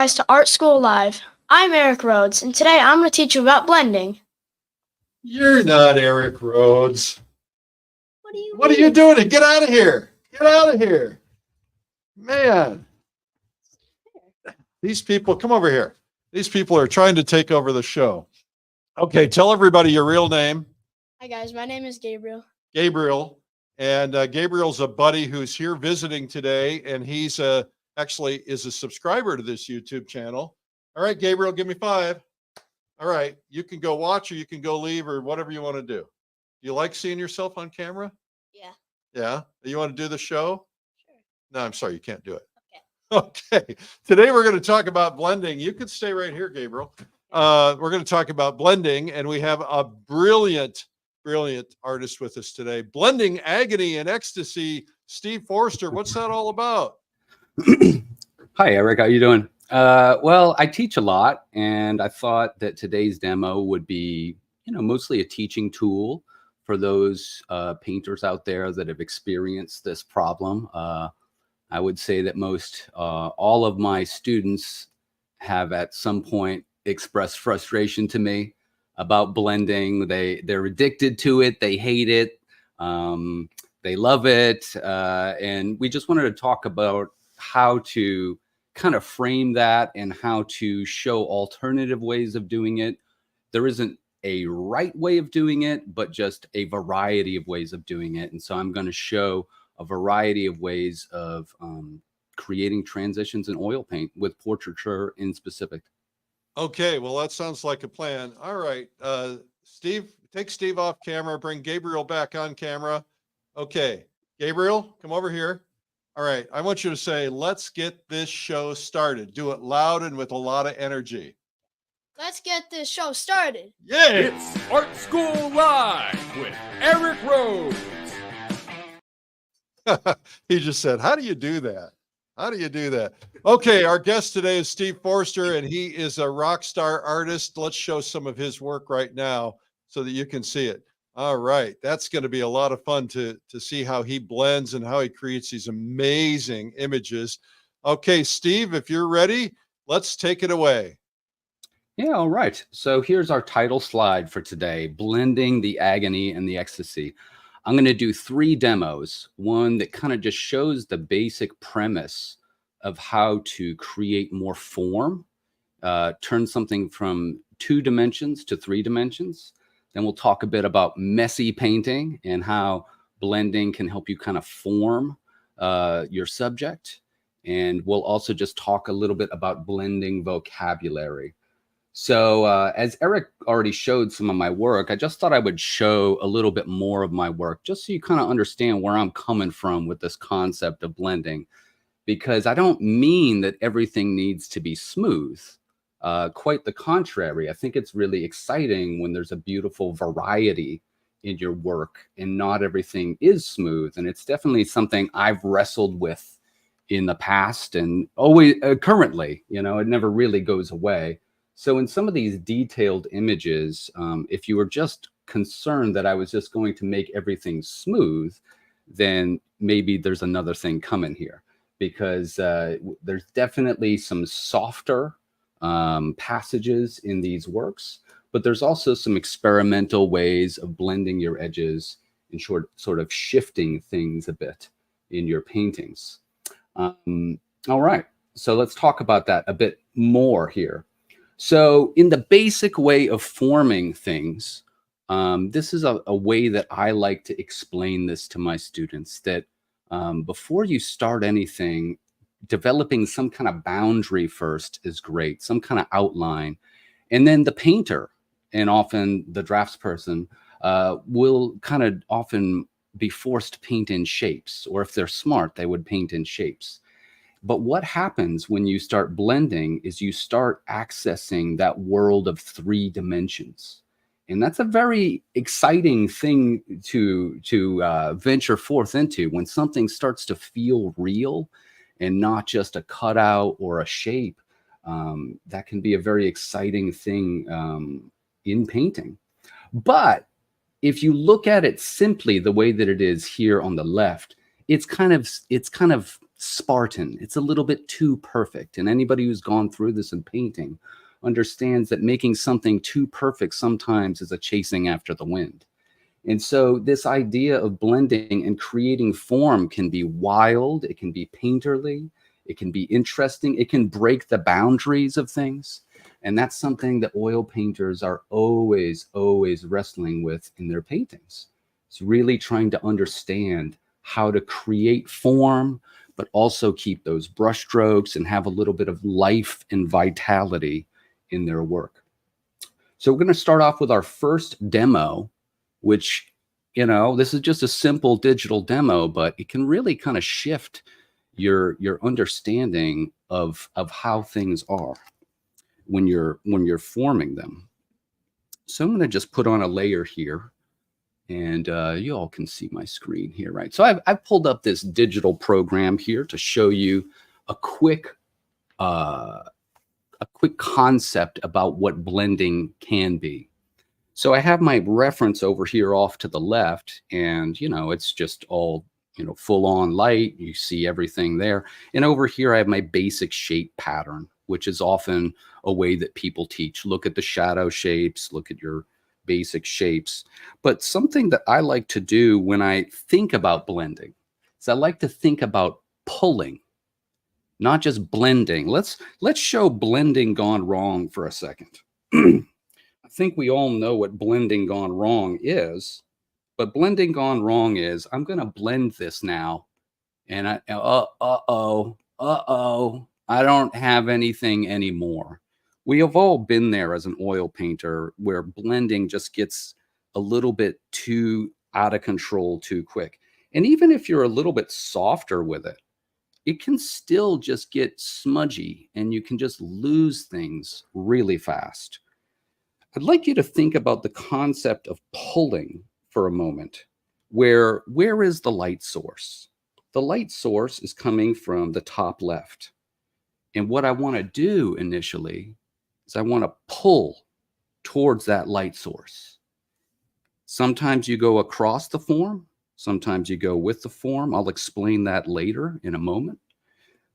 Guys to Art School Live. I'm Eric Rhodes, and today I'm going to teach you about blending. You're not Eric Rhodes. What are you doing? Get out of here. Get out of here. Man. These people, come over here. These people are trying to take over the show. Okay, tell everybody your real name. Hi guys, my name is Gabriel. Gabriel. And Gabriel's a buddy who's here visiting today, and he's actually is a subscriber to this YouTube channel. All right, Gabriel, give me 5. All right, you can go watch or you can go leave or whatever you want to do. You like seeing yourself on camera? Yeah. Yeah? You want to do the show? Sure. No, I'm sorry, you can't do it. Okay. Okay. Today we're going to talk about blending. You can stay right here, Gabriel. We're going to talk about blending, and we have a brilliant artist with us today. Blending agony and ecstasy. Steve Forster, what's that all about? Hi, Eric. How you doing? Well, I teach a lot, and I thought that today's demo would be, mostly a teaching tool for those painters out there that have experienced this problem. I would say that most all of my students have at some point expressed frustration to me about blending. They're addicted to it. They hate it. They love it. And we just wanted to talk about how to kind of frame that and how to show alternative ways of doing it. There isn't a right way of doing it, but just a variety of ways of doing it. And so I'm going to show a variety of ways of creating transitions in oil paint with portraiture in specific. Okay, well, that sounds like a plan. All right, Steve, take Steve off camera, bring Gabriel back on camera. Okay, Gabriel, come over here. All right, I want you to say, let's get this show started. Do it loud and with a lot of energy. Let's get this show started. Yeah! It's Art School Live with Eric Rhodes. He just said, how do you do that? How do you do that? Okay, our guest today is Steve Forster, and he is a rock star artist. Let's show some of his work right now so that you can see it. All right, that's going to be a lot of fun to see how he blends and how he creates these amazing images. Okay, Steve, if you're ready, let's take it away. Yeah, all right. So here's our title slide for today, Blending the Agony and the Ecstasy. I'm going to do 3 demos, one that kind of just shows the basic premise of how to create more form, turn something from 2 dimensions to 3 dimensions. Then we'll talk a bit about messy painting and how blending can help you kind of form your subject. And we'll also just talk a little bit about blending vocabulary. So as Eric already showed some of my work, I just thought I would show a little bit more of my work, just so you kind of understand where I'm coming from with this concept of blending, because I don't mean that everything needs to be smooth. Quite the contrary. I think it's really exciting when there's a beautiful variety in your work and not everything is smooth. And it's definitely something I've wrestled with in the past and always currently, it never really goes away. So in some of these detailed images, if you were just concerned that I was just going to make everything smooth, then maybe there's another thing coming here, because there's definitely some softer passages in these works, but there's also some experimental ways of blending your edges and sort of shifting things a bit in your paintings. All right, so let's talk about that a bit more here. So in the basic way of forming things, this is a way that I like to explain this to my students, that before you start anything, developing some kind of boundary first is great, some kind of outline. And then the painter, and often the draftsperson, will kind of often be forced to paint in shapes, or if they're smart, they would paint in shapes. But what happens when you start blending is you start accessing that world of 3 dimensions. And that's a very exciting thing to venture forth into, when something starts to feel real and not just a cutout or a shape. That can be a very exciting thing in painting. But if you look at it simply the way that it is here on the left, it's kind of Spartan. It's a little bit too perfect. And anybody who's gone through this in painting understands that making something too perfect sometimes is a chasing after the wind. And so this idea of blending and creating form can be wild, it can be painterly, it can be interesting, it can break the boundaries of things. And that's something that oil painters are always wrestling with in their paintings. It's really trying to understand how to create form, but also keep those brush strokes and have a little bit of life and vitality in their work. So we're going to start off with our first demo, which, you know, this is just a simple digital demo, but it can really kind of shift your understanding of how things are when you're forming them. So I'm going to just put on a layer here, and you all can see my screen here, right? So I've pulled up this digital program here to show you a quick concept about what blending can be. So I have my reference over here off to the left, and, you know, it's just all, you know, full on light. You see everything there. And over here, I have my basic shape pattern, which is often a way that people teach. Look at the shadow shapes, look at your basic shapes. But something that I like to do when I think about blending is I like to think about pulling, not just blending. Let's show blending gone wrong for a second. I think we all know what blending gone wrong is, but blending gone wrong is I'm going to blend this now, and I don't have anything anymore. We have all been there as an oil painter where blending just gets a little bit too out of control too quick. And even if you're a little bit softer with it, it can still just get smudgy and you can just lose things really fast. I'd like you to think about the concept of pulling for a moment. Where is the light source? The light source is coming from the top left. And what I want to do initially is I want to pull towards that light source. Sometimes you go across the form. Sometimes you go with the form. I'll explain that later in a moment.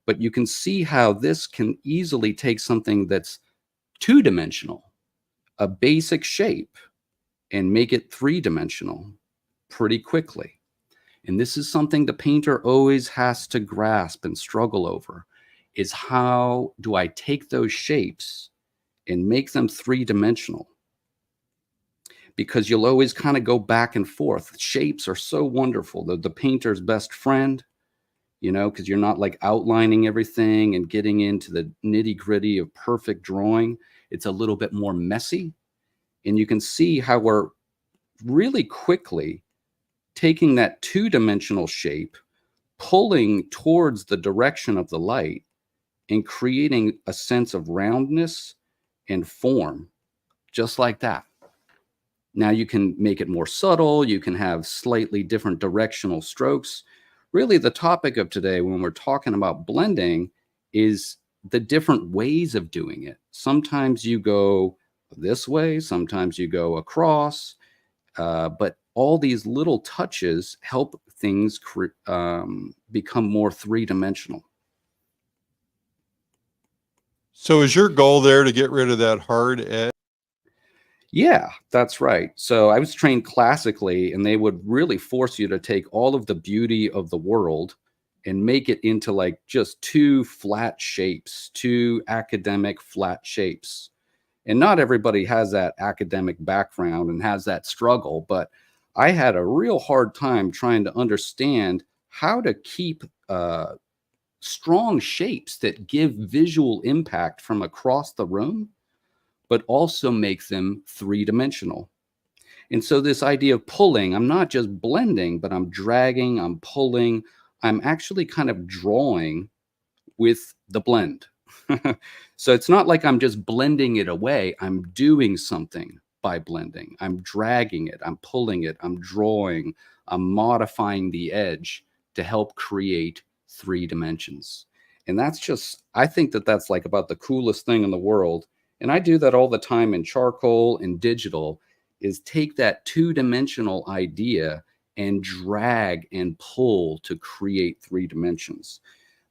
But you can see how this can easily take something that's two-dimensional, a basic shape, and make it three-dimensional pretty quickly. And this is something the painter always has to grasp and struggle over, is how do I take those shapes and make them three-dimensional? Because you'll always kind of go back and forth. Shapes are so wonderful. They're the painter's best friend, you know, because you're not like outlining everything and getting into the nitty-gritty of perfect drawing. It's a little bit more messy. And you can see how we're really quickly taking that two-dimensional shape, pulling towards the direction of the light, and creating a sense of roundness and form, just like that. Now you can make it more subtle. You can have slightly different directional strokes. Really, the topic of today, when we're talking about blending, is the different ways of doing it. Sometimes you go this way, sometimes you go across, but all these little touches help things become more three-dimensional. So is your goal there to get rid of that hard edge? Yeah, that's right. So I was trained classically, and they would really force you to take all of the beauty of the world and make it into like just two flat shapes, two academic flat shapes. And not everybody has that academic background and has that struggle, but I had a real hard time trying to understand how to keep strong shapes that give visual impact from across the room, but also make them three-dimensional. And so this idea of pulling, I'm not just blending, but I'm dragging, I'm pulling, I'm actually kind of drawing with the blend. So it's not like I'm just blending it away. I'm doing something by blending. I'm dragging it, I'm pulling it, I'm drawing, I'm modifying the edge to help create three dimensions. And that's just, I think that that's like about the coolest thing in the world. And I do that all the time in charcoal and digital, is take that two-dimensional idea and drag and pull to create three dimensions.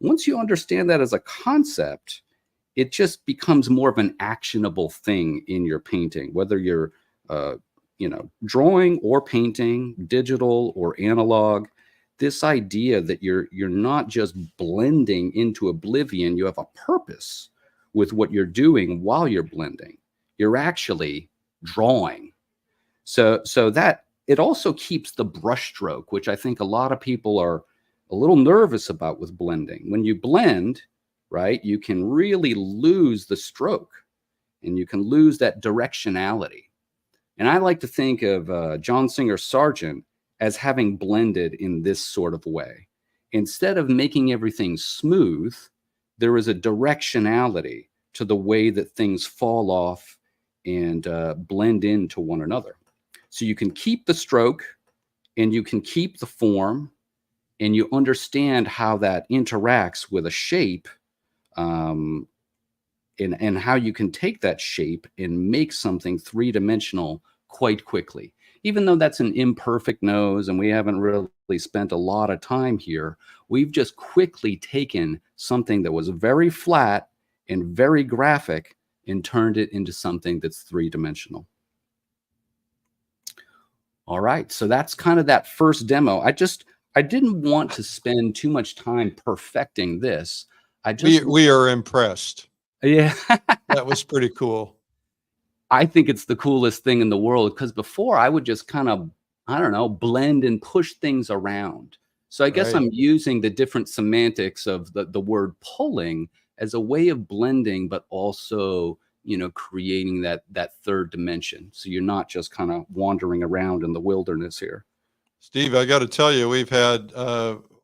once you understand that as a concept, it just becomes more of an actionable thing in your painting, whether you're, drawing or painting, digital or analog. This idea that you're not just blending into oblivion, you have a purpose with what you're doing while you're blending. You're actually drawing. So that it also keeps the brushstroke, which I think a lot of people are a little nervous about with blending. When you blend, right, you can really lose the stroke and you can lose that directionality. And I like to think of John Singer Sargent as having blended in this sort of way. Instead of making everything smooth, there is a directionality to the way that things fall off and blend into one another. So you can keep the stroke and you can keep the form and you understand how that interacts with a shape, and how you can take that shape and make something three-dimensional quite quickly. Even though that's an imperfect nose and we haven't really spent a lot of time here, we've just quickly taken something that was very flat and very graphic and turned it into something that's three-dimensional. All right, so that's kind of that first demo. I didn't want to spend too much time perfecting this. We are impressed. Yeah. That was pretty cool. I think it's the coolest thing in the world because before I would just kind of, I don't know, blend and push things around. So I guess I'm using the different semantics of the word pulling as a way of blending, but also, creating that third dimension. So you're not just kind of wandering around in the wilderness here. Steve, I got to tell you, we've had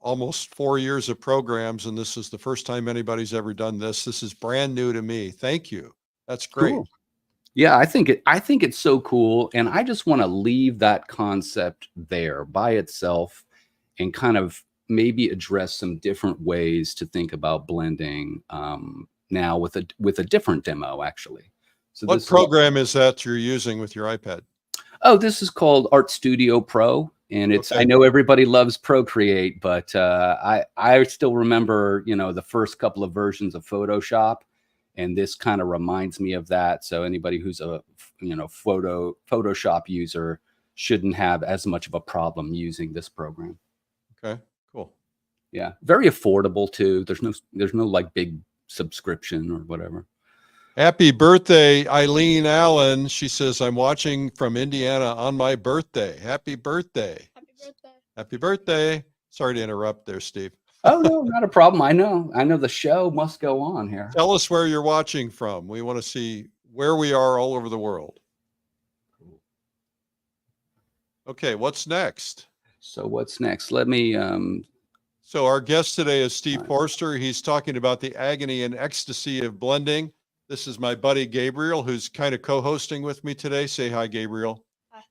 almost 4 years of programs, and this is the first time anybody's ever done this. This is brand new to me. Thank you. That's great. Cool. Yeah, I think it's so cool. And I just want to leave that concept there by itself and kind of maybe address some different ways to think about blending now with a different demo, actually. So what program is that you're using with your iPad? Oh, this is called Art Studio Pro. And it's, I know everybody loves Procreate, but I still remember, the first couple of versions of Photoshop. And this kind of reminds me of that. So anybody who's a, Photoshop user shouldn't have as much of a problem using this program. Okay, cool. Yeah, very affordable too. There's no like big subscription or whatever. Happy birthday, Eileen Allen. She says, I'm watching from Indiana on my birthday. Happy birthday. Happy birthday. Happy birthday. Sorry to interrupt there, Steve. Oh, no, not a problem. I know the show must go on here. Tell us where you're watching from. We want to see where we are all over the world. Okay, what's next? So what's next? Let me... So our guest today is Steve Forster. He's talking about the agony and ecstasy of blending. This is my buddy Gabriel, who's kind of co-hosting with me today. Say hi, Gabriel. Hi.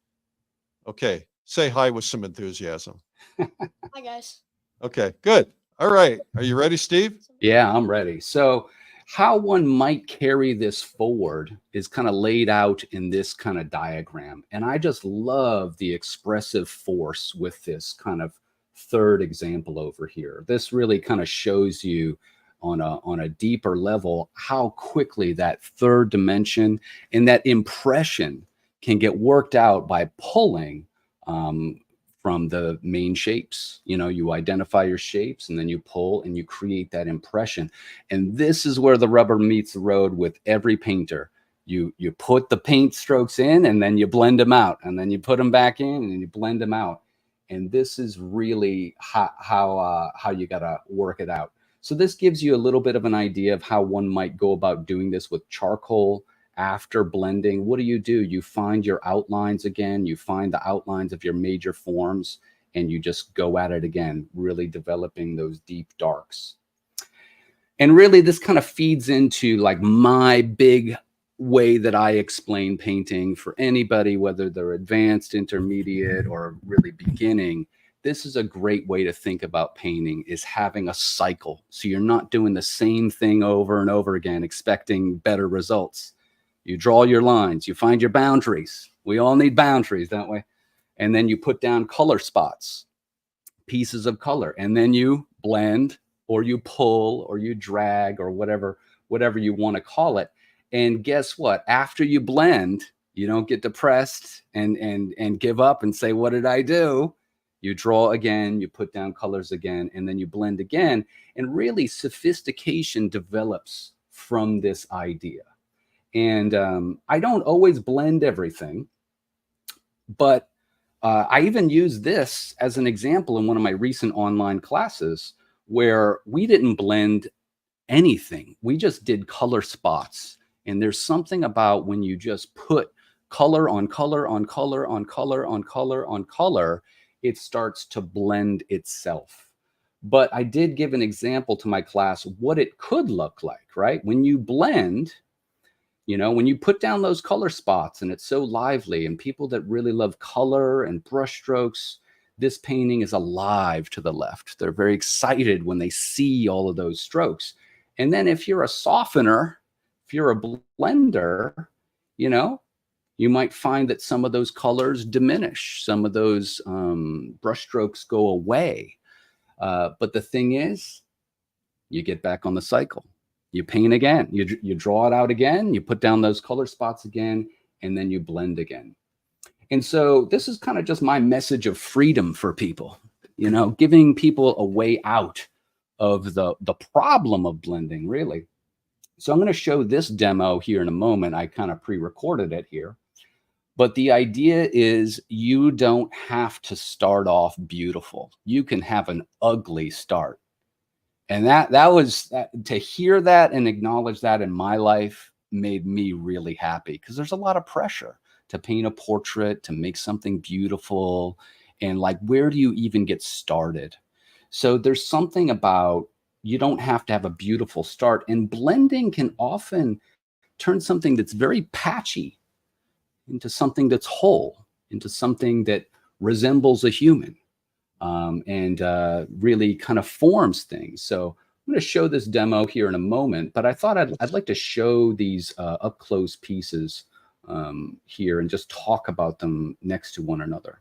Okay, say hi with some enthusiasm. Hi, guys. Okay, good. All right. Are you ready, Steve? Yeah, I'm ready. So how one might carry this forward is kind of laid out in this kind of diagram. And I just love the expressive force with this kind of third example over here. This really kind of shows you on a deeper level how quickly that third dimension and that impression can get worked out by pulling from the main shapes. You identify your shapes and then you pull and you create that impression. And this is where the rubber meets the road with every painter. You put the paint strokes in and then you blend them out, and then you put them back in and you blend them out. And this is really how you got to work it out. So this gives you a little bit of an idea of how one might go about doing this with charcoal. After blending, what do? You find your outlines again, you find the outlines of your major forms, and you just go at it again, really developing those deep darks. And really this kind of feeds into like my big way that I explain painting for anybody, whether they're advanced, intermediate, or really beginning. This is a great way to think about painting, is having a cycle. So you're not doing the same thing over and over again, expecting better results. You draw your lines, you find your boundaries. We all need boundaries, don't we? And then you put down color spots, pieces of color, and then you blend or you pull, or you drag, or whatever you want to call it. And guess what? After you blend, you don't get depressed and give up and say, what did I do? You draw again, you put down colors again, and then you blend again. And really, sophistication develops from this idea. And I don't always blend everything, but I even use this as an example in one of my recent online classes where we didn't blend anything. We just did color spots. And there's something about when you just put color on color on color on color on color on color, it starts to blend itself. But I did give an example to my class what it could look like, right? When you blend, you know, when you put down those color spots and it's so lively, and people that really love color and brush strokes, this painting is alive to the left. They're very excited when they see all of those strokes. And then if you're a softener, if you're a blender, you know, you might find that some of those colors diminish, some of those brush strokes go away. But the thing is, you get back on the cycle. You paint again, you draw it out again, you put down those color spots again, and then you blend again. And so this is kind of just my message of freedom for people, you know, giving people a way out of the problem of blending, really. So I'm going to show this demo here in a moment. I kind of pre-recorded it here. But the idea is you don't have to start off beautiful. You can have an ugly start. And that was to hear that and acknowledge that in my life made me really happy, because there's a lot of pressure to paint a portrait, to make something beautiful. And like, where do you even get started? So there's something about you don't have to have a beautiful start. And blending can often turn something that's very patchy into something that's whole, into something that resembles a human. And really kind of forms things. So I'm going to show this demo here in a moment, but I thought I'd like to show these up close pieces here and just talk about them next to one another.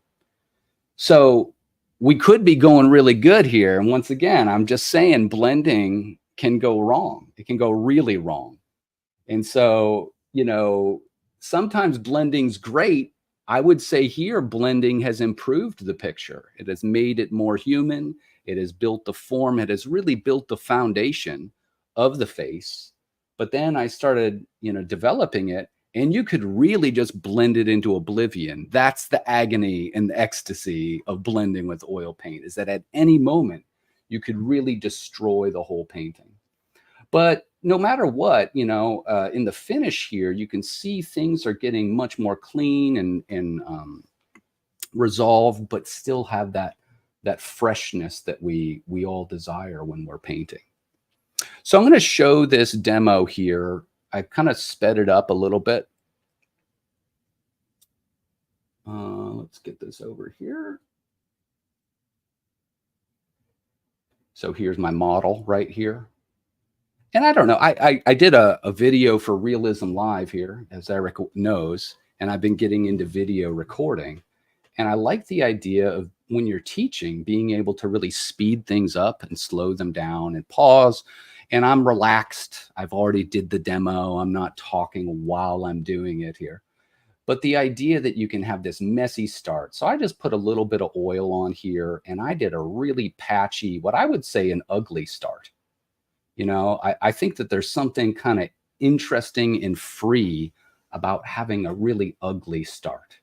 So we could be going really good here. And once again, I'm just saying blending can go wrong. It can go really wrong. And so, you know, sometimes blending's great. I would say here, blending has improved the picture. It has made it more human. It has built the form. It has really built the foundation of the face. But then I started, you know, developing it, and you could really just blend it into oblivion. That's the agony and the ecstasy of blending with oil paint, is that at any moment, you could really destroy the whole painting. But no matter what, you know, in the finish here, you can see things are getting much more clean and resolved, but still have that freshness that we all desire when we're painting. So I'm going to show this demo here. I kind of sped it up a little bit. Let's get this over here. So here's my model right here. And I don't know, I did a video for Realism Live here, as Eric knows, and I've been getting into video recording. And I like the idea of when you're teaching, being able to really speed things up and slow them down and pause. And I'm relaxed. I've already did the demo. I'm not talking while I'm doing it here. But the idea that you can have this messy start. So I just put a little bit of oil on here, and I did a really patchy, what I would say an ugly start. You know, I think that there's something kind of interesting and free about having a really ugly start.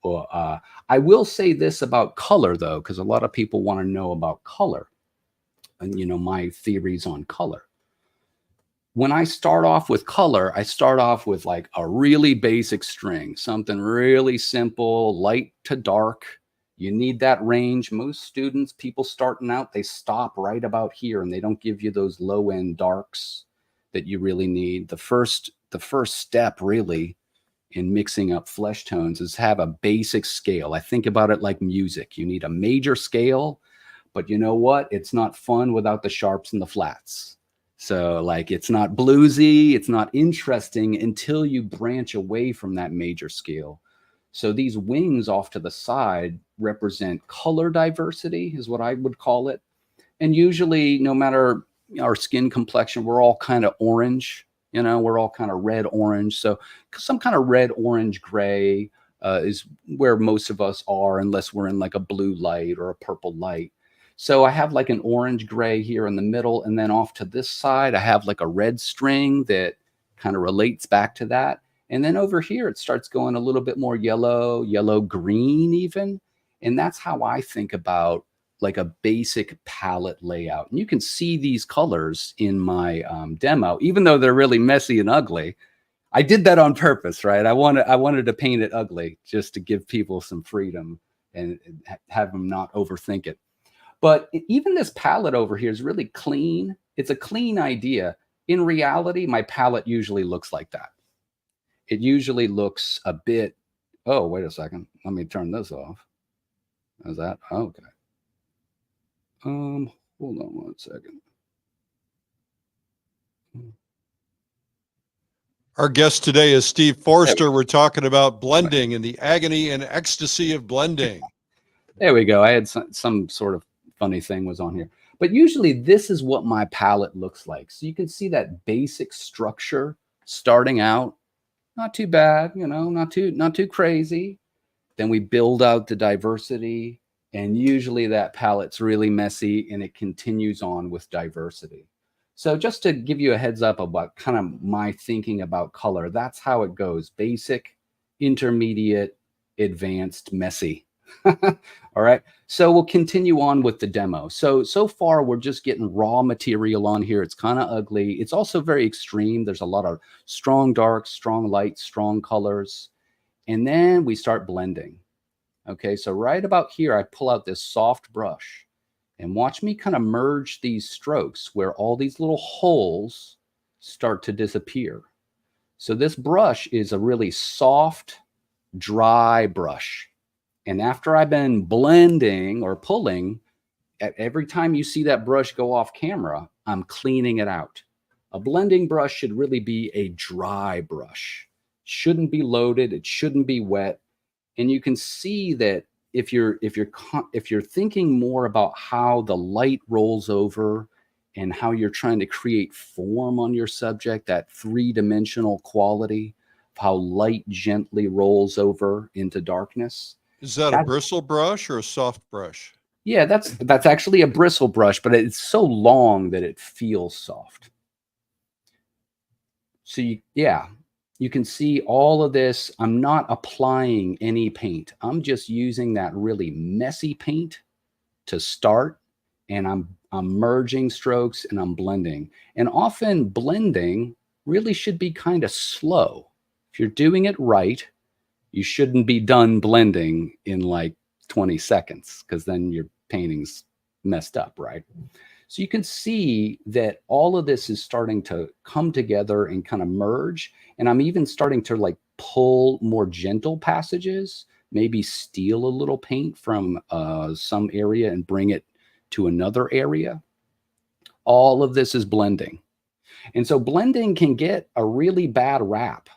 I will say this about color, though, because a lot of people want to know about color and, you know, my theories on color. When I start off with color, I start off with like a really basic string, something really simple, light to dark. You need that range. Most students, people starting out, they stop right about here and they don't give you those low end darks that you really need. The first step really in mixing up flesh tones is have a basic scale. I think about it like music. You need a major scale, but you know what? It's not fun without the sharps and the flats. So like, it's not bluesy, it's not interesting until you branch away from that major scale. So these wings off to the side represent color diversity, is what I would call it. And usually, no matter our skin complexion, we're all kind of orange, we're all kind of red orange. So some kind of red orange gray is where most of us are, unless we're in like a blue light or a purple light. So I have like an orange gray here in the middle, and then off to this side I have like a red string that kind of relates back to that. And then over here it starts going a little bit more yellow green even. And that's how I think about like a basic palette layout. And you can see these colors in my demo, even though they're really messy and ugly. I did that on purpose, right? I wanted to paint it ugly just to give people some freedom and have them not overthink it. But even this palette over here is really clean. It's a clean idea. In reality, my palette usually looks like that. It usually looks a bit, oh, wait a second. Let me turn this off. Is that, okay. Hold on one second. Our guest today is Steve Forster. We're talking about blending and the agony and ecstasy of blending. There we go. I had some sort of funny thing was on here. But usually this is what my palette looks like. So you can see that basic structure starting out. Not too bad, not too crazy. Then we build out the diversity. And usually that palette's really messy and it continues on with diversity. So just to give you a heads up about kind of my thinking about color, that's how it goes. Basic, intermediate, advanced, messy. All right. So we'll continue on with the demo. So far we're just getting raw material on here. It's kind of ugly. It's also very extreme. There's a lot of strong darks, strong lights, strong colors. And then we start blending. Okay, so right about here, I pull out this soft brush and watch me kind of merge these strokes where all these little holes start to disappear. So this brush is a really soft, dry brush. And after I've been blending or pulling, every time you see that brush go off camera, I'm cleaning it out. A blending brush should really be a dry brush. Shouldn't be loaded. It shouldn't be wet. And you can see that if you're thinking more about how the light rolls over and how you're trying to create form on your subject, that three-dimensional quality of how light gently rolls over into darkness. Is that a bristle brush or a soft brush? Yeah, that's actually a bristle brush, but it's so long that it feels soft. So you can see all of this. I'm not applying any paint. I'm just using that really messy paint to start, and I'm merging strokes and I'm blending. And often blending really should be kind of slow. If you're doing it right, you shouldn't be done blending in like 20 seconds because then your painting's messed up, right? So you can see that all of this is starting to come together and kind of merge. And I'm even starting to like pull more gentle passages, maybe steal a little paint from some area and bring it to another area. All of this is blending. And so blending can get a really bad rap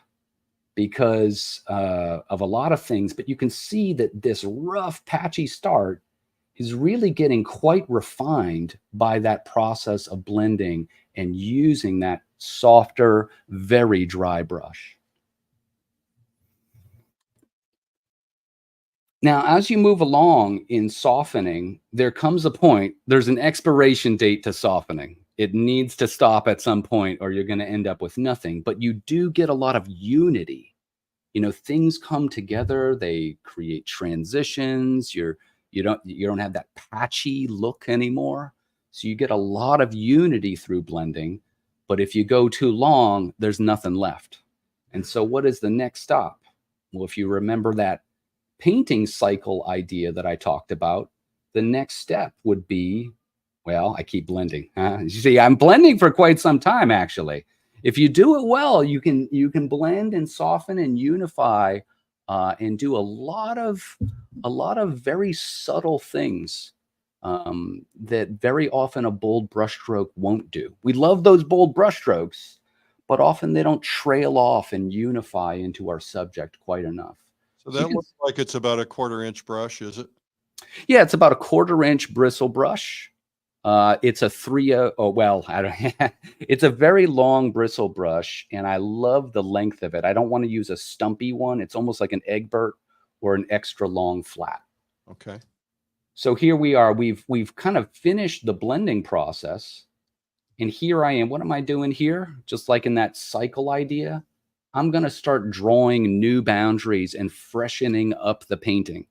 because of a lot of things. But you can see that this rough, patchy start is really getting quite refined by that process of blending and using that softer, very dry brush. Now, as you move along in softening, there comes a point, there's an expiration date to softening. It needs to stop at some point or you're going to end up with nothing. But you do get a lot of unity. Things come together, they create transitions, you don't have that patchy look anymore. So you get a lot of unity through blending. But if you go too long, there's nothing left. And so what is the next stop? Well, if you remember that painting cycle idea that I talked about, the next step would be, well, I keep blending. You see, I'm blending for quite some time, actually. If you do it well, you can blend and soften and unify and do a lot of very subtle things that very often a bold brushstroke won't do. We love those bold brushstrokes, but often they don't trail off and unify into our subject quite enough. So that looks like it's about a 1/4 inch brush, is it? Yeah, it's about a 1/4 inch bristle brush. It's a 3-0. Oh, well, I don't, it's a very long bristle brush, and I love the length of it. I don't want to use a stumpy one. It's almost like an Egbert or an extra long flat. Okay. So here we are. We've kind of finished the blending process. And here I am. What am I doing here? Just like in that cycle idea, I'm going to start drawing new boundaries and freshening up the painting.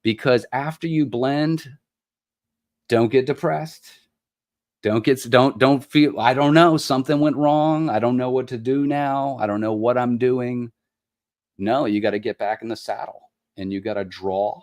Because after you blend, don't get depressed. Don't feel, I don't know, something went wrong. I don't know what to do now. I don't know what I'm doing. No, you got to get back in the saddle and you got to draw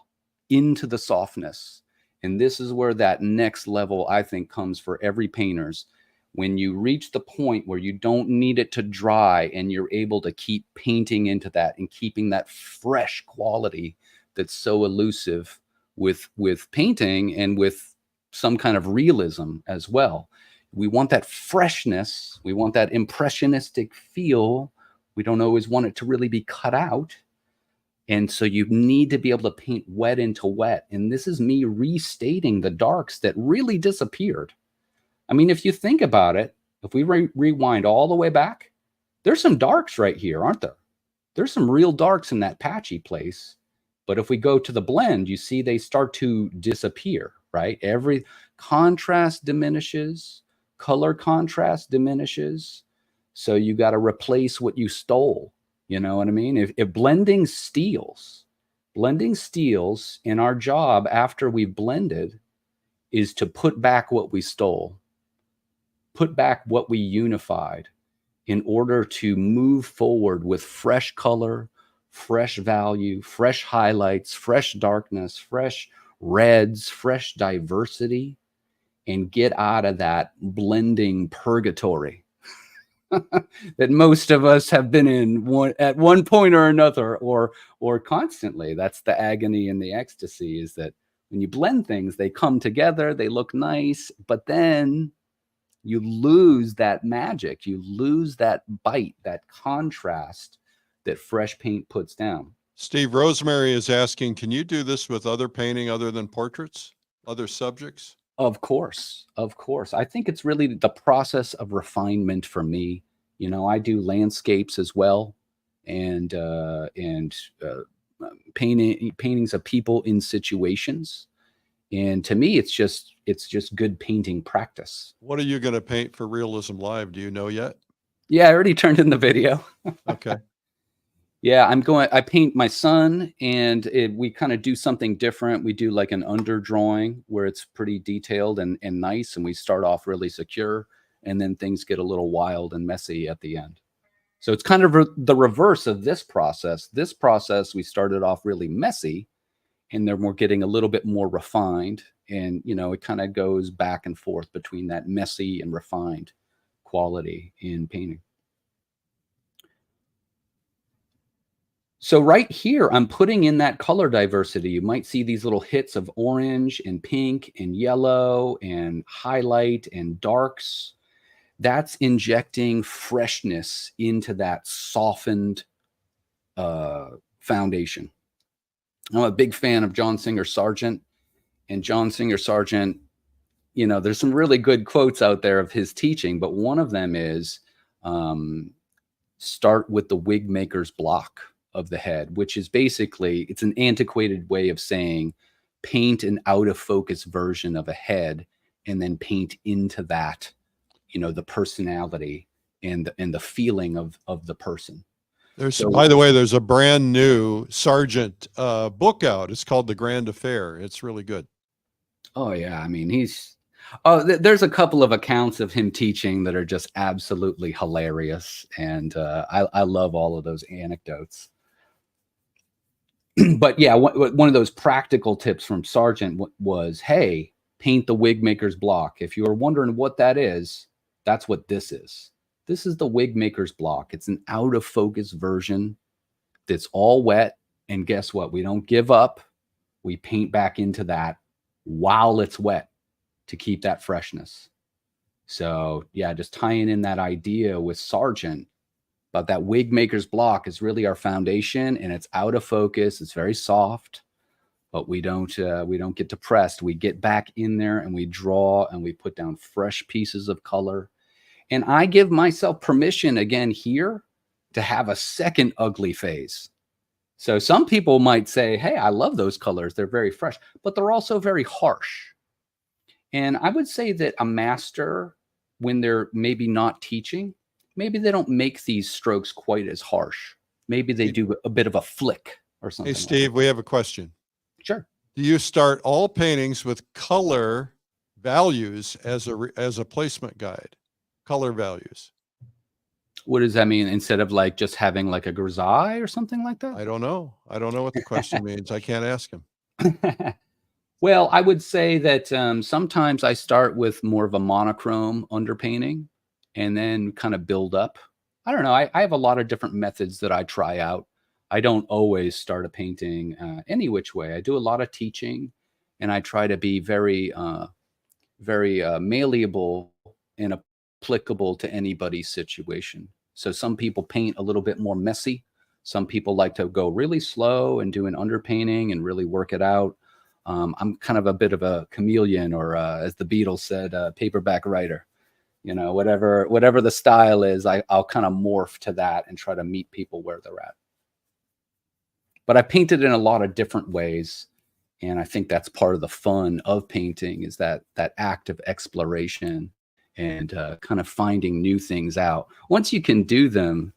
into the softness. And this is where that next level, I think, comes for every painters. When you reach the point where you don't need it to dry and you're able to keep painting into that and keeping that fresh quality that's so elusive with painting and with some kind of realism as well. We want that freshness. We want that impressionistic feel. We don't always want it to really be cut out. And so you need to be able to paint wet into wet. And this is me restating the darks that really disappeared. I mean, if you think about it, if we rewind all the way back, there's some darks right here, aren't there? There's some real darks in that patchy place. But if we go to the blend, you see they start to disappear, right? Every contrast diminishes, color contrast diminishes. So you got to replace what you stole. You know what I mean? If blending steals, and our job after we've blended is to put back what we stole, put back what we unified in order to move forward with fresh color, fresh value, fresh highlights, fresh darkness, fresh reds, fresh diversity, and get out of that blending purgatory that most of us have been in at one point or another, or constantly. That's the agony and the ecstasy, is that when you blend things, they come together, they look nice, but then you lose that magic, you lose that bite, that contrast that fresh paint puts down. Steve, Rosemary is asking, can you do this with other painting other than portraits, other subjects? Of course. I think it's really the process of refinement for me. You know, I do landscapes as well, and paintings of people in situations. And to me, it's just good painting practice. What are you going to paint for Realism Live? Do you know yet? Yeah, I already turned in the video. Okay. Yeah, I paint my son, and we kind of do something different. We do like an underdrawing where it's pretty detailed and nice, and we start off really secure, and then things get a little wild and messy at the end. So it's kind of the reverse of this process. This process, we started off really messy, and then we're getting a little bit more refined, and, you know, it kind of goes back and forth between that messy and refined quality in painting. So right here, I'm putting in that color diversity. You might see these little hits of orange and pink and yellow and highlight and darks. That's injecting freshness into that softened foundation. I'm a big fan of John Singer Sargent. And John Singer Sargent, you know, there's some really good quotes out there of his teaching, but one of them is start with the wig maker's block of the head, which is basically, it's an antiquated way of saying paint an out of focus version of a head and then paint into that, you know, the personality and the feeling of the person. By the way, there's a brand new Sargent book out. It's called The Grand Affair. It's really good. Oh yeah. I mean, there's a couple of accounts of him teaching that are just absolutely hilarious. And I love all of those anecdotes. But yeah, one of those practical tips from Sargent was, hey, paint the wig maker's block. If you're wondering what that is, that's what this is. This is the wig maker's block. It's an out of focus version that's all wet. And guess what? We don't give up. We paint back into that while it's wet to keep that freshness. So yeah, just tying in that idea with Sargent about that wig maker's block is really our foundation, and it's out of focus. It's very soft. but we don't get depressed. We get back in there and we draw and we put down fresh pieces of color. And I give myself permission again here to have a second ugly phase. So some people might say, hey, I love those colors. They're very fresh, but they're also very harsh. And I would say that a master, when they're maybe not teaching, maybe they don't make these strokes quite as harsh. Maybe they do a bit of a flick or something. Hey, Steve, we have a question. Sure. Do you start all paintings with color values as a placement guide? Color values. What does that mean? Instead of like just having like a grisaille or something like that? I don't know. I don't know what the question means. I can't ask him. Well, I would say that sometimes I start with more of a monochrome underpainting and then kind of build up. I don't know. I have a lot of different methods that I try out. I don't always start a painting any which way. I do a lot of teaching, and I try to be very malleable and applicable to anybody's situation. So some people paint a little bit more messy. Some people like to go really slow and do an underpainting and really work it out. I'm kind of a bit of a chameleon, or as the Beatles said, paperback writer. You know, whatever the style is, I'll kind of morph to that and try to meet people where they're at. But I painted in a lot of different ways, and I think that's part of the fun of painting, is that act of exploration and kind of finding new things out. Once you can do them,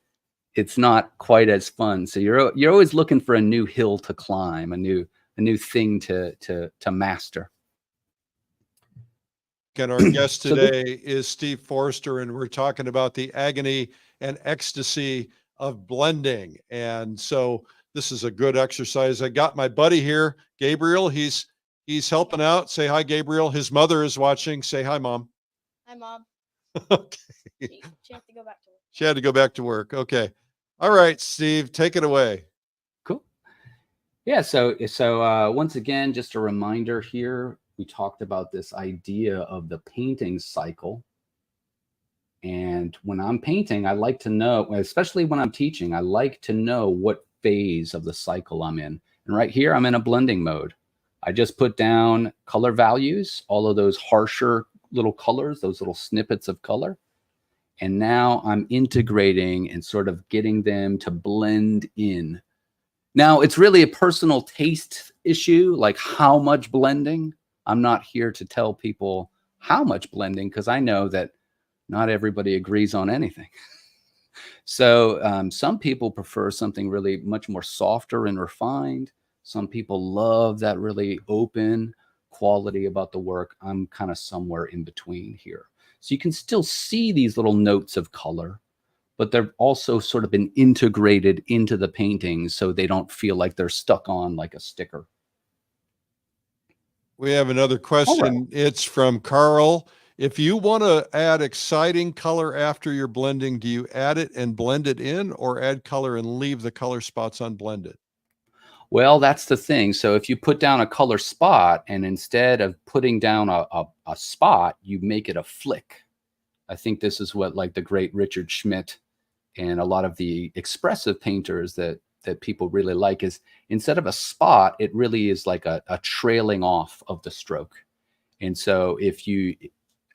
it's not quite as fun. So you're always looking for a new hill to climb, a new thing to master. And our guest today is Steve Forster, and we're talking about the agony and ecstasy of blending. And so this is a good exercise. I got my buddy here, Gabriel. He's helping out. Say hi, Gabriel. His mother is watching. Say hi, Mom. Hi, Mom. Okay. She had to go back to work. She had to go back to work. Okay. All right, Steve, take it away. Cool. Yeah. So once again, just a reminder here, we talked about this idea of the painting cycle. And when I'm painting, I like to know, especially when I'm teaching, I like to know what phase of the cycle I'm in. And right here, I'm in a blending mode. I just put down color values, all of those harsher little colors, those little snippets of color. And now I'm integrating and sort of getting them to blend in. Now, it's really a personal taste issue, like how much blending. I'm not here to tell people how much blending, because I know that not everybody agrees on anything. So some people prefer something really much more softer and refined. Some people love that really open quality about the work. I'm kind of somewhere in between here. So you can still see these little notes of color, but they're also sort of been integrated into the paintings so they don't feel like they're stuck on like a sticker. We have another question. Right. It's from Carl. If you want to add exciting color after you're blending, do you add it and blend it in, or add color and leave the color spots unblended? Well, that's the thing. So if you put down a color spot, and instead of putting down a spot, you make it a flick. I think this is what like the great Richard Schmidt and a lot of the expressive painters that people really like, is instead of a spot, it really is like a trailing off of the stroke. And so if you,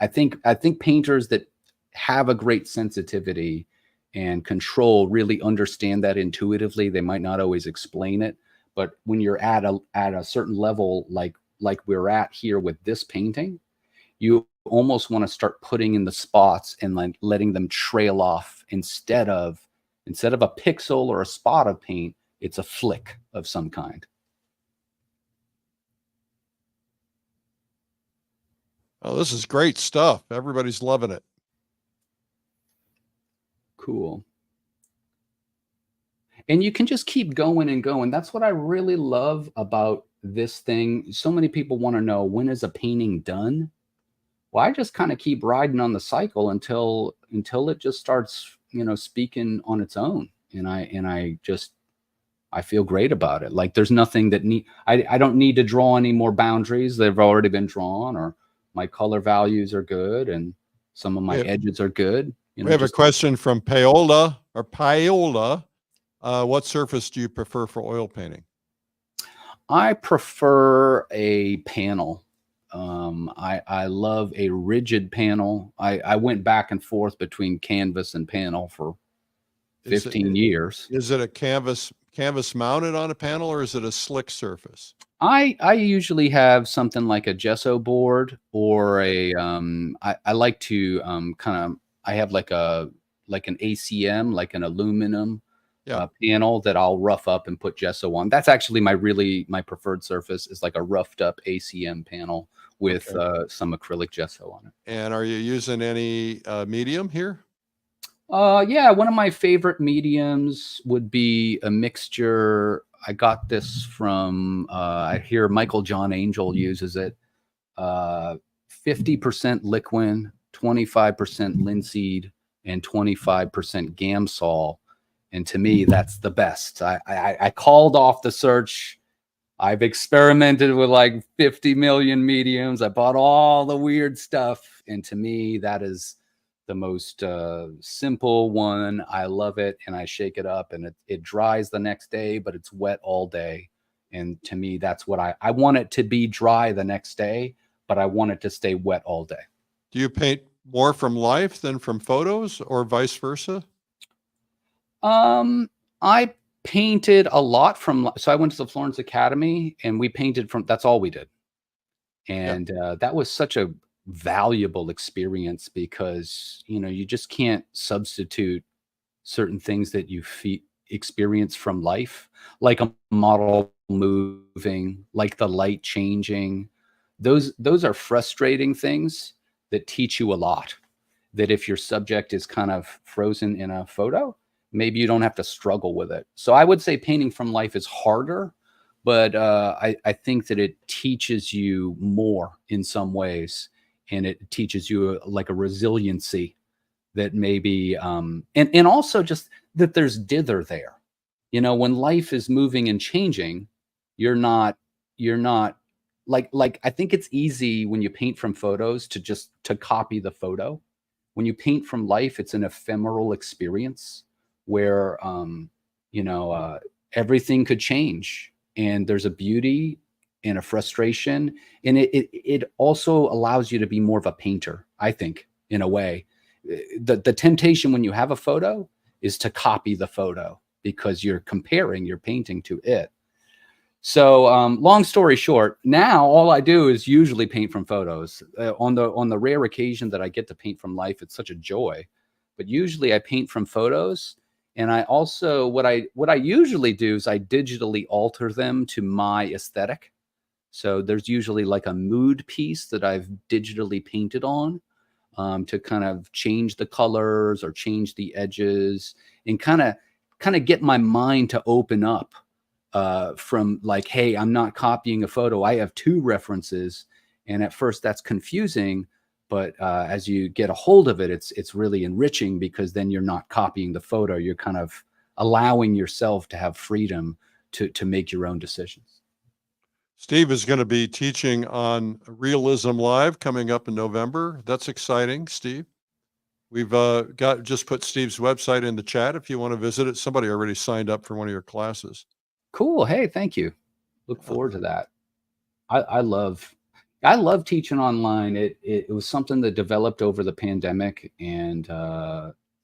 I think painters that have a great sensitivity and control really understand that intuitively. They might not always explain it, but when you're at a certain level, like we're at here with this painting, you almost want to start putting in the spots and like letting them trail off instead of a pixel or a spot of paint. It's a flick of some kind. Oh, this is great stuff. Everybody's loving it. Cool. And you can just keep going and going. That's what I really love about this thing. So many people want to know, when is a painting done? Well, I just kind of keep riding on the cycle until it just starts, speaking on its own. And I feel great about it. Like there's nothing that I don't need to draw any more boundaries. They've already been drawn, or my color values are good, and some of my edges are good. We have a question from Paola. What surface do you prefer for oil painting? I prefer a panel. I love a rigid panel. I went back and forth between canvas and panel for Is 15 it, years. is it a canvas mounted on a panel, or is it a slick surface? I usually have something like a gesso board or a I like to kind of I have like an ACM, like an aluminum Yeah. panel that I'll rough up and put gesso on. That's actually my preferred surface is like a roughed up ACM panel with Okay. some acrylic gesso on it. And are you using any medium here? Yeah, one of my favorite mediums would be a mixture. I got this from I hear Michael John Angel uses it. 50% liquin, 25% linseed, and 25% Gamsol. And to me, that's the best. I called off the search. I've experimented with like 50 million mediums. I bought all the weird stuff. And to me, that is the most simple one. I love it. And I shake it up and it dries the next day, but it's wet all day. And to me, that's what I want it to be dry the next day, but I want it to stay wet all day. Do you paint more from life than from photos, or vice versa? I painted a lot from, so I went to the Florence Academy and we painted from, that's all we did. Yeah. And that was such a valuable experience because, you know, you just can't substitute certain things that you experience from life, like a model moving, like the light changing. Those are frustrating things that teach you a lot. That if your subject is kind of frozen in a photo, maybe you don't have to struggle with it. So I would say painting from life is harder, but I think that it teaches you more in some ways, and it teaches you like a resiliency that maybe, and also just that there's dither there. You know, when life is moving and changing, you're not like I think it's easy when you paint from photos to copy the photo. When you paint from life, it's an ephemeral experience where you know, everything could change, and there's a beauty and a frustration, and it also allows you to be more of a painter, I think, in a way. The temptation when you have a photo is to copy the photo because you're comparing your painting to it. So long story short, now all I do is usually paint from photos. On the rare occasion that I get to paint from life, it's such a joy. But usually I paint from photos, and I also what I usually do is I digitally alter them to my aesthetic. So there's usually like a mood piece that I've digitally painted on to kind of change the colors or change the edges and kind of get my mind to open up from like, hey, I'm not copying a photo. I have two references. And at first that's confusing, but as you get a hold of it, it's really enriching because then you're not copying the photo. You're kind of allowing yourself to have freedom to make your own decisions. Steve is going to be teaching on Realism Live coming up in November. That's exciting, Steve. We've just put Steve's website in the chat if you want to visit it. Somebody already signed up for one of your classes. Cool. Hey, thank you. Look forward to that. I love teaching online. It was something that developed over the pandemic, and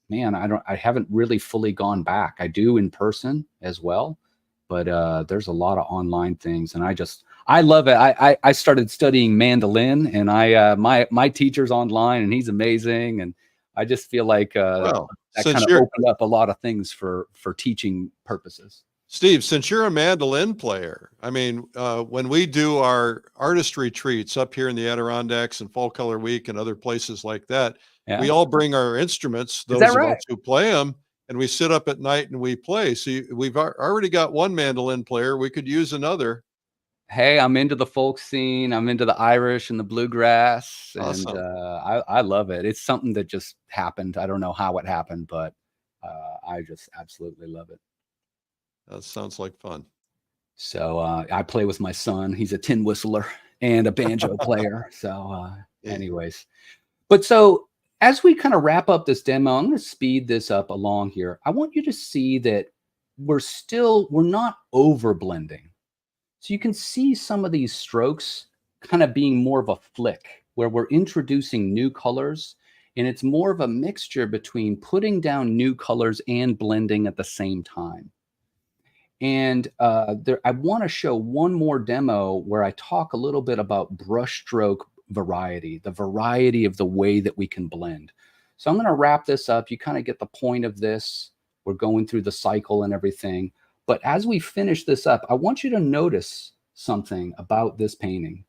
man, I haven't really fully gone back. I do in person as well, but there's a lot of online things, and I love it. I started studying mandolin, and my teacher's online, and he's amazing, and I just feel like Well, that since kind of you're opened up a lot of things for teaching purposes. Steve, since you're a mandolin player, I mean, when we do our artist retreats up here in the Adirondacks and Fall Color Week and other places like that, Yeah. we all bring our instruments, Is those that of right? us who play them, and we sit up at night and we play. So we've already got one mandolin player. We could use another. Hey, I'm into the folk scene. I'm into the Irish and the bluegrass, and Awesome. I love it. It's something that just happened. I don't know how it happened, but I just absolutely love it. That sounds like fun. So I play with my son. He's a tin whistler and a banjo player. So anyways, but so as we kind of wrap up this demo, I'm going to speed this up along here. I want you to see that we're not over blending. So you can see some of these strokes kind of being more of a flick, where we're introducing new colors, and it's more of a mixture between putting down new colors and blending at the same time. And I want to show one more demo where I talk a little bit about brushstroke variety, the variety of the way that we can blend. So I'm going to wrap this up. You kind of get the point of this. We're going through the cycle and everything. But as we finish this up, I want you to notice something about this painting.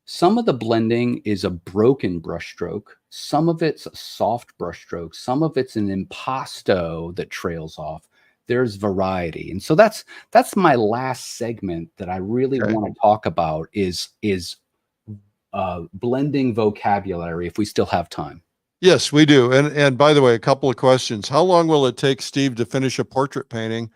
Some of the blending is a broken brushstroke. Some of it's a soft brushstroke. Some of it's an impasto that trails off. There's variety. And so that's my last segment that I really want to talk about is blending vocabulary, if we still have time. Yes, we do. And by the way, a couple of questions. How long will it take Steve to finish a portrait painting?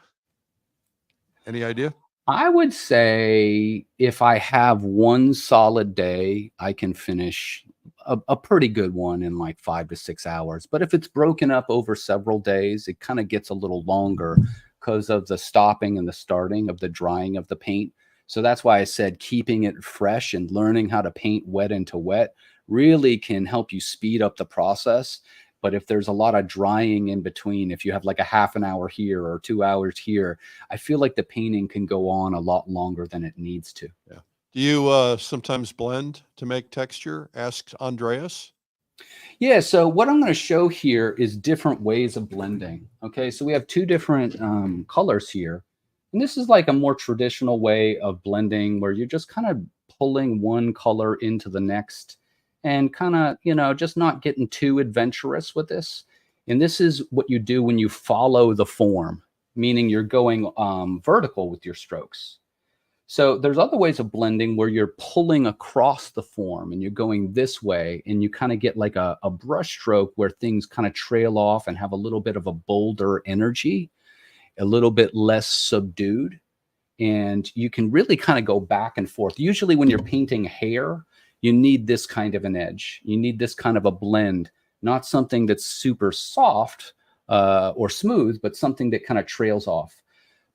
Any idea? I would say if I have one solid day, I can finish a pretty good one in like 5 to 6 hours. But if it's broken up over several days, it kind of gets a little longer because of the stopping and the starting of the drying of the paint. So that's why I said keeping it fresh and learning how to paint wet into wet really can help you speed up the process. But if there's a lot of drying in between, if you have like a half an hour here or 2 hours here, I feel like the painting can go on a lot longer than it needs to. Yeah. Do you sometimes blend to make texture? Asked Andreas. Yeah, so what I'm going to show here is different ways of blending. Okay, so we have two different colors here. And this is like a more traditional way of blending where you're just kind of pulling one color into the next and kind of, you know, just not getting too adventurous with this. And this is what you do when you follow the form, meaning you're going vertical with your strokes. So there's other ways of blending where you're pulling across the form and you're going this way and you kind of get like a brush stroke where things kind of trail off and have a little bit of a bolder energy, a little bit less subdued. And you can really kind of go back and forth. Usually when you're painting hair, you need this kind of an edge. You need this kind of a blend, not something that's super soft or smooth, but something that kind of trails off.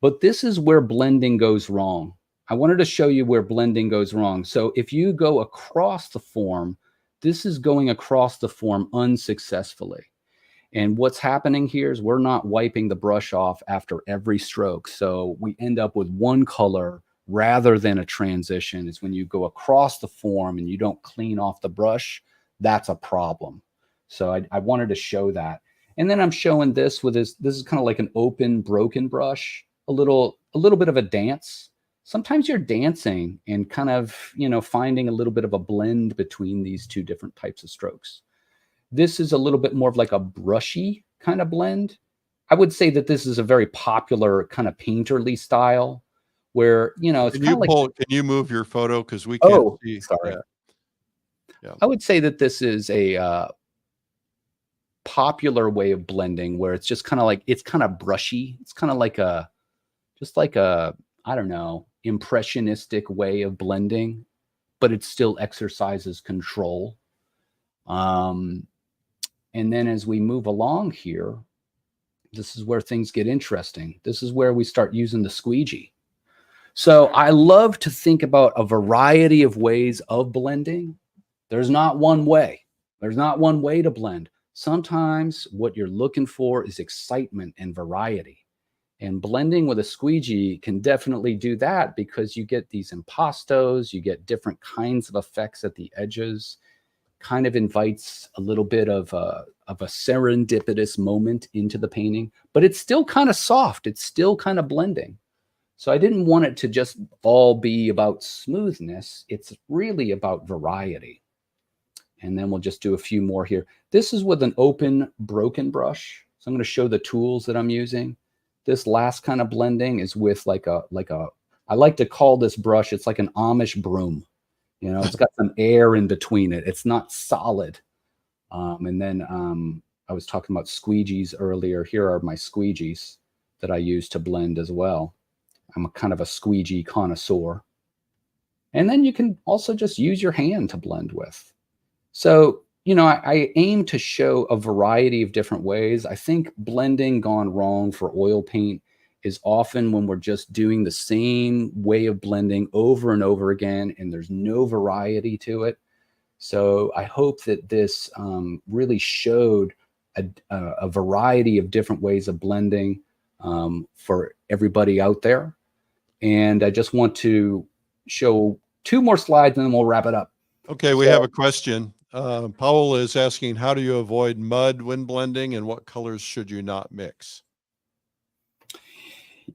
But this is where blending goes wrong. I wanted to show you where blending goes wrong. So if you go across the form, this is going across the form unsuccessfully. And what's happening here is we're not wiping the brush off after every stroke. So we end up with one color rather than a transition. Is when you go across the form and you don't clean off the brush, that's a problem. So I wanted to show that. And then I'm showing this with this is kind of like an open, broken brush, a little bit of a dance. Sometimes you're dancing and kind of, you know, finding a little bit of a blend between these two different types of strokes. This is a little bit more of like a brushy kind of blend. I would say that this is a very popular kind of painterly style where, you know, it's kind of like... Can you move your photo? Because we can't see. Sorry. Yeah. I would say that this is a popular way of blending where it's just kind of like, it's kind of brushy. It's kind of like just like a, I don't know, impressionistic way of blending, but it still exercises control. And then as we move along here, this is where things get interesting. This is where we start using the squeegee. So I love to think about a variety of ways of blending. There's not one way. There's not one way to blend. Sometimes what you're looking for is excitement and variety. And blending with a squeegee can definitely do that because you get these impastos, you get different kinds of effects at the edges, kind of invites a little bit of a serendipitous moment into the painting, but it's still kind of soft. It's still kind of blending. So I didn't want it to just all be about smoothness. It's really about variety. And then we'll just do a few more here. This is with an open, broken brush. So I'm going to show the tools that I'm using. This last kind of blending is with I like to call this brush, it's like an Amish broom. You know, it's got some air in between it. It's not solid. And then I was talking about squeegees earlier. Here are my squeegees that I use to blend as well. I'm a kind of a squeegee connoisseur. And then you can also just use your hand to blend with. So, you know, I aim to show a variety of different ways. I think blending gone wrong for oil paint is often when we're just doing the same way of blending over and over again, and there's no variety to it. So I hope that this really showed a variety of different ways of blending for everybody out there. And I just want to show 2 more slides and then we'll wrap it up. Okay, we have a question. Powell is asking, how do you avoid mud when blending, and what colors should you not mix?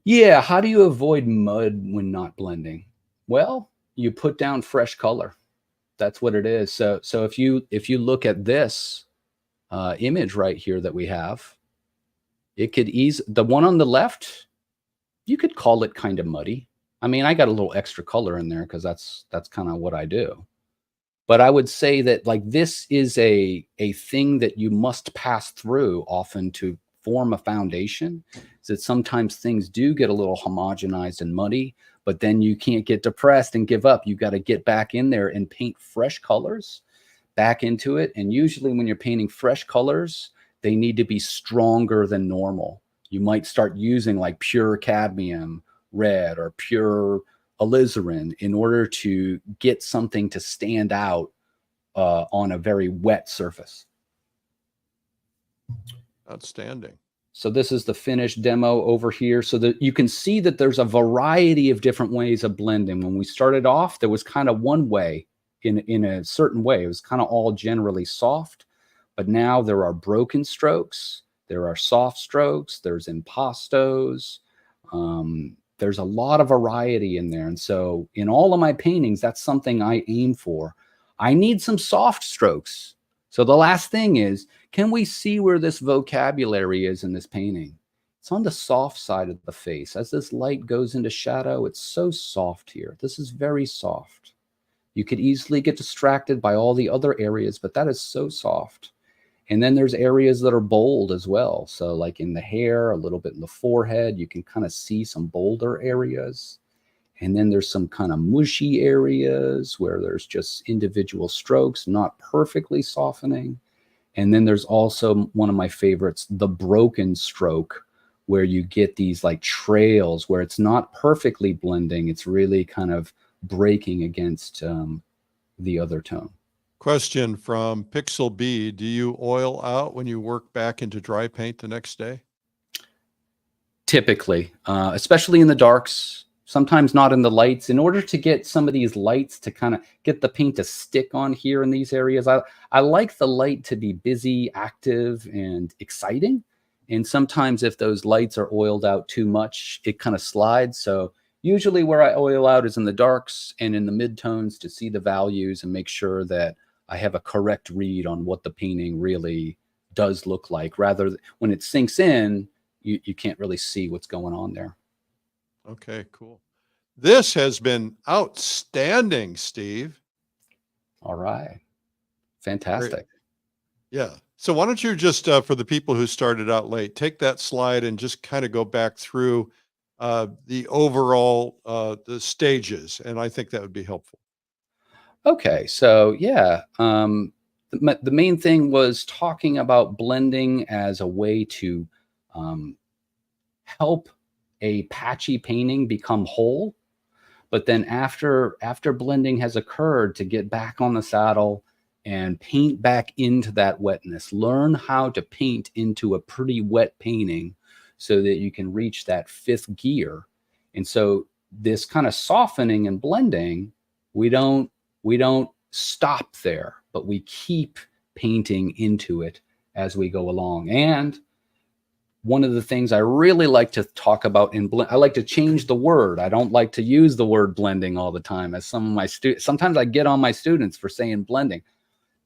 Yeah, how do you avoid mud when not blending? Well, you put down fresh color. That's what it is. So if you look at this image right here that we have, it could the one on the left, you could call it kind of muddy. I mean, I got a little extra color in there because that's kind of what I do. But I would say that like this is a thing that you must pass through often to form a foundation. Is that sometimes things do get a little homogenized and muddy, but then you can't get depressed and give up. You got to get back in there and paint fresh colors back into it. And usually when you're painting fresh colors, they need to be stronger than normal. You might start using like pure cadmium red or pure alizarin in order to get something to stand out on a very wet surface. Outstanding. So this is the finished demo over here, so that you can see that there's a variety of different ways of blending. When we started off, there was kind of one way in a certain way. It was kind of all generally soft, but now there are broken strokes, there are soft strokes, there's impastos, there's a lot of variety in there. And so in all of my paintings, that's something I aim for. I need some soft strokes. So the last thing is, can we see where this vocabulary is in this painting? It's on the soft side of the face. As this light goes into shadow, it's so soft here. This is very soft. You could easily get distracted by all the other areas, but that is so soft. And then there's areas that are bold as well. So like in the hair, a little bit in the forehead, you can kind of see some bolder areas. And then there's some kind of mushy areas where there's just individual strokes, not perfectly softening. And then there's also one of my favorites, the broken stroke, where you get these like trails where it's not perfectly blending. It's really kind of breaking against the other tone. Question from Pixel B. Do you oil out when you work back into dry paint the next day? Typically, especially in the darks, sometimes not in the lights. In order to get some of these lights to kind of get the paint to stick on here in these areas, I like the light to be busy, active, and exciting. And sometimes if those lights are oiled out too much, it kind of slides. So usually where I oil out is in the darks and in the midtones to see the values and make sure that I have a correct read on what the painting really does look like. Rather, when it sinks in, you can't really see what's going on there. Okay, cool. This has been outstanding, Steve. All right. Fantastic. Great. Yeah. So why don't you just, for the people who started out late, take that slide and just kind of go back through the overall, the stages. And I think that would be helpful. Okay. So yeah, the main thing was talking about blending as a way to help a patchy painting become whole. But then after blending has occurred, to get back on the saddle and paint back into that wetness, learn how to paint into a pretty wet painting so that you can reach that 5th gear. And so this kind of softening and blending, we don't stop there, but we keep painting into it as we go along. And one of the things I really like to talk about in blend, I like to change the word. I don't like to use the word blending all the time. As some of my students, sometimes I get on my students for saying blending.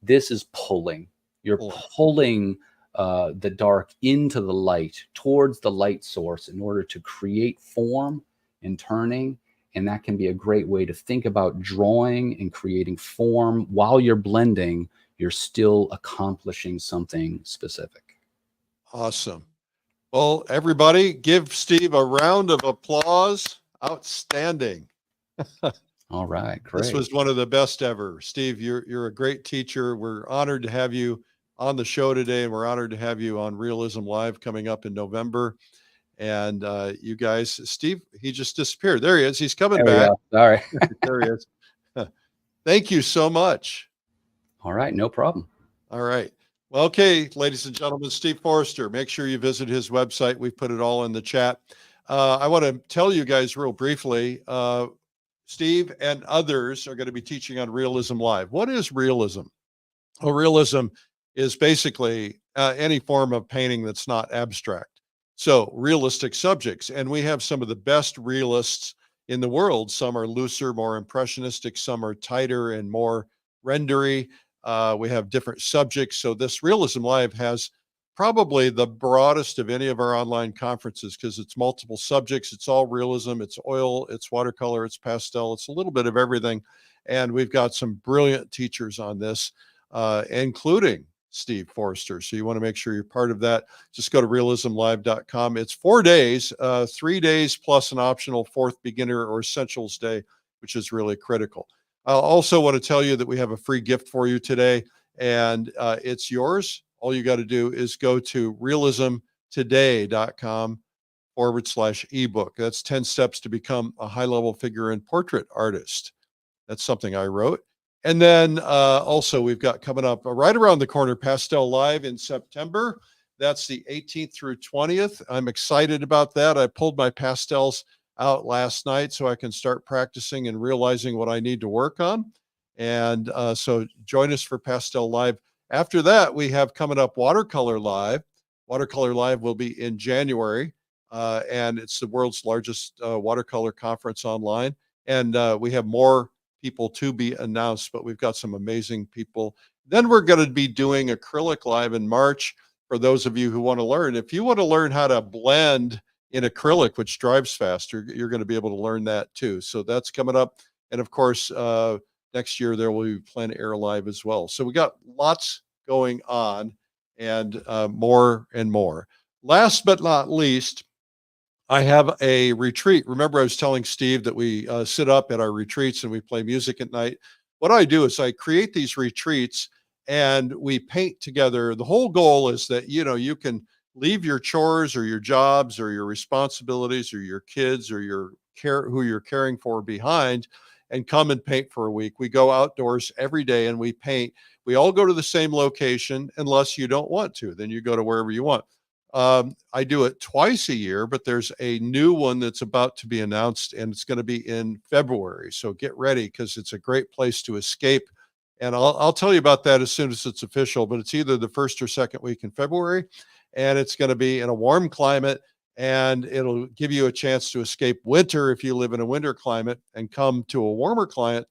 This is pulling. You're pulling the dark into the light, towards the light source in order to create form and turning. And that can be a great way to think about drawing and creating form. While you're blending, you're still accomplishing something specific. Awesome. Well, everybody give Steve a round of applause. Outstanding. All right, great. This was one of the best ever. Steve, you're a great teacher. We're honored to have you on the show today, and we're honored to have you on Realism Live coming up in November. And you guys, Steve, he just disappeared. There he is. He's coming There we back. go. Sorry. There he is. Thank you so much. All right, no problem. All right. Well, okay, ladies and gentlemen, Steve Forster, make sure you visit his website. We put it all in the chat. I want to tell you guys real briefly, Steve and others are going to be teaching on Realism Live. What is realism? Well, realism is basically any form of painting that's not abstract. So realistic subjects. And we have some of the best realists in the world. Some are looser, more impressionistic. Some are tighter and more rendery. We have different subjects. So this Realism Live has probably the broadest of any of our online conferences because it's multiple subjects. It's all realism. It's oil, it's watercolor, it's pastel. It's a little bit of everything. And we've got some brilliant teachers on this, including Steve Forster. So you want to make sure you're part of that. Just go to realismlive.com. It's 4 days, 3 days plus an optional fourth beginner or essentials day, which is really critical. I also want to tell you that we have a free gift for you today, and it's yours. All you got to do is go to realismtoday.com/ebook. That's 10 steps to become a high-level figure and portrait artist. That's something I wrote. And then also we've got coming up right around the corner, Pastel Live in September. That's the 18th through 20th. I'm excited about that. I pulled my pastels out last night so I can start practicing and realizing what I need to work on. And so join us for Pastel Live. After that, we have coming up Watercolor Live. Watercolor Live will be in January, and it's the world's largest watercolor conference online. And we have more people to be announced, but we've got some amazing people. Then we're going to be doing Acrylic Live in March for those of you who want to learn. If you want to learn how to blend in acrylic, which dries faster, you're going to be able to learn that too. So that's coming up. And of course, next year there will be Plein Air Live as well. So we got lots going on and more and more. Last but not least, I have a retreat. Remember, I was telling Steve that we sit up at our retreats and we play music at night. What I do is I create these retreats and we paint together. The whole goal is that, you can leave your chores or your jobs or your responsibilities or your kids or who you're caring for behind and come and paint for a week. We go outdoors every day and we paint. We all go to the same location unless you don't want to. Then you go to wherever you want. I do it twice a year, but there's a new one that's about to be announced and it's going to be in February. So get ready because it's a great place to escape. And I'll tell you about that as soon as it's official, but it's either the first or second week in February, and it's going to be in a warm climate and it'll give you a chance to escape winter if you live in a winter climate and come to a warmer climate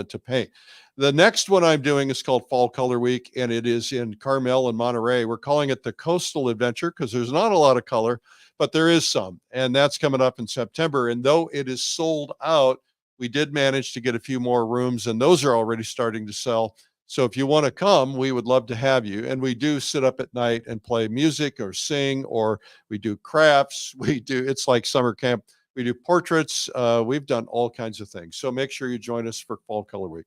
to paint. The next one I'm doing is called Fall Color Week, and it is in Carmel and Monterey. We're calling it the Coastal Adventure because there's not a lot of color, but there is some, and that's coming up in September. And though it is sold out, we did manage to get a few more rooms, and those are already starting to sell. So if you want to come, we would love to have you. And we do sit up at night and play music or sing, or we do crafts. It's like summer camp. We do portraits. We've done all kinds of things. So make sure you join us for Fall Color Week.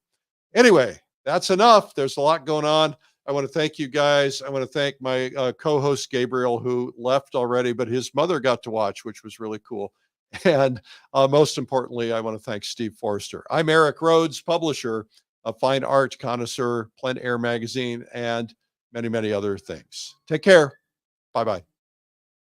Anyway, that's enough. There's a lot going on. I want to thank you guys. I want to thank my co-host, Gabriel, who left already, but his mother got to watch, which was really cool. And most importantly, I want to thank Steve Forster. I'm Eric Rhodes, publisher of Fine Art Connoisseur, Plein Air Magazine, and many, many other things. Take care. Bye-bye.